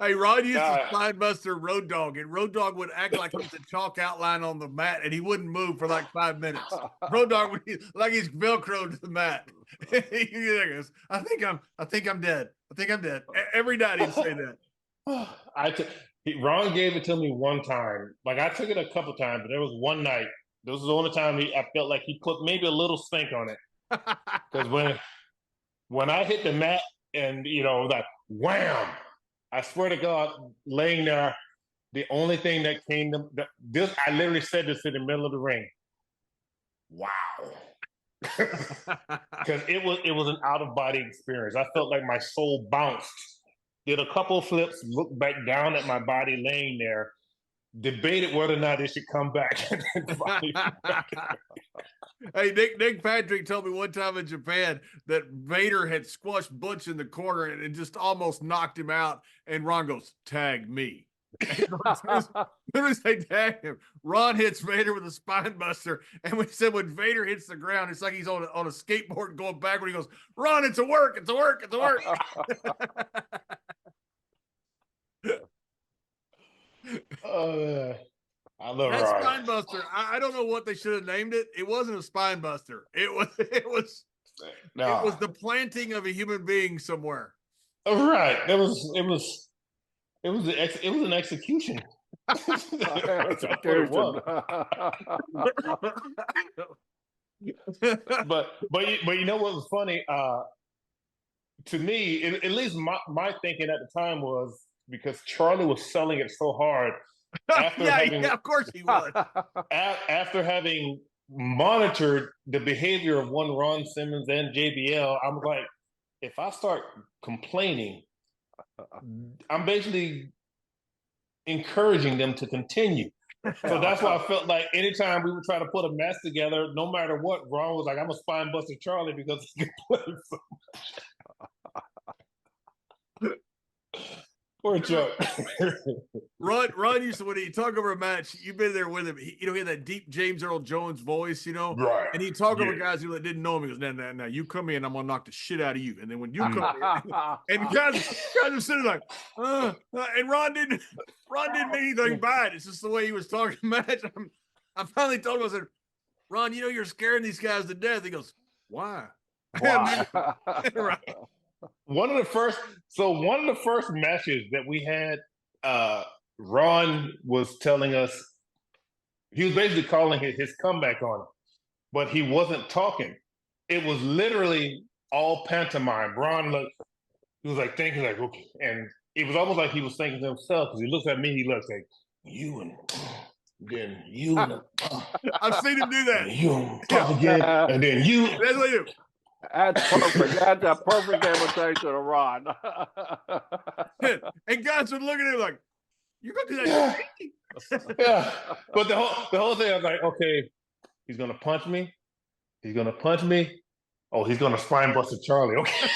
Hey, Ron used to God. spine buster Road Dogg, and Road Dogg would act like he's a chalk outline on the mat, and he wouldn't move for like 5 minutes. Road Dogg would be like he's velcroed to the mat. He goes, I think I'm dead. I think I'm dead. Every night he'd say that. Ron gave it to me one time. Like I took it a couple times, but there was one night. This was the only time I felt like he put maybe a little stink on it. Because when I hit the mat and like wham, I swear to God, laying there, the only thing that came to this, I literally said this in the middle of the ring. Wow. Because it was an out of body experience. I felt like my soul bounced, did a couple of flips, looked back down at my body laying there, debated whether or not it should come back. Hey, Nick Patrick told me one time in Japan that Vader had squashed Butch in the corner and just almost knocked him out. And Ron goes, "Tag me." Literally say tag him. Ron hits Vader with a spine buster, and we said when Vader hits the ground, it's like he's on a skateboard going backward. He goes, "Ron, it's a work, it's a work, it's a work." I love That Ron. spine buster, I don't know what they should have named it. It wasn't a spine buster. It was the planting of a human being somewhere. Right. It was an execution. That's what it was. But you know what was funny? To me, at least my thinking at the time was because Charlie was selling it so hard Yeah, of course he was. After having monitored the behavior of one Ron Simmons and JBL, I'm like, if I start complaining, I'm basically encouraging them to continue. So that's why I felt like anytime we would try to put a match together, no matter what, Ron was like, I'm a spine buster Charlie because he can play so much. Poor Chuck. Ron used to, when he talk over a match, you've been there with him. He had that deep James Earl Jones voice, Right. And he'd talk over guys who didn't know him. He goes, "Now, you come in, I'm gonna knock the shit out of you." And then when you come in, and guys are sitting like, and Ron didn't mean anything by it. It's just the way he was talking match. I finally told him, I said, "Ron, you're scaring these guys to death." He goes, "Why?" Right. One of the first matches that we had, Ron was telling us, he was basically calling his comeback on him, but he wasn't talking. It was literally all pantomime. Ron he was like thinking like, okay, and it was almost like he was thinking to himself because he looks at me, he looks like you and then you. I've seen him do that. You talk again, and then you. That's what he do. That's perfect. That's a perfect imitation of Ron. And guys would look at him like, "You're gonna do that?" Yeah. But the whole thing, I was like, okay, he's gonna punch me. He's gonna punch me. Oh, he's gonna spine buster Charlie. Okay.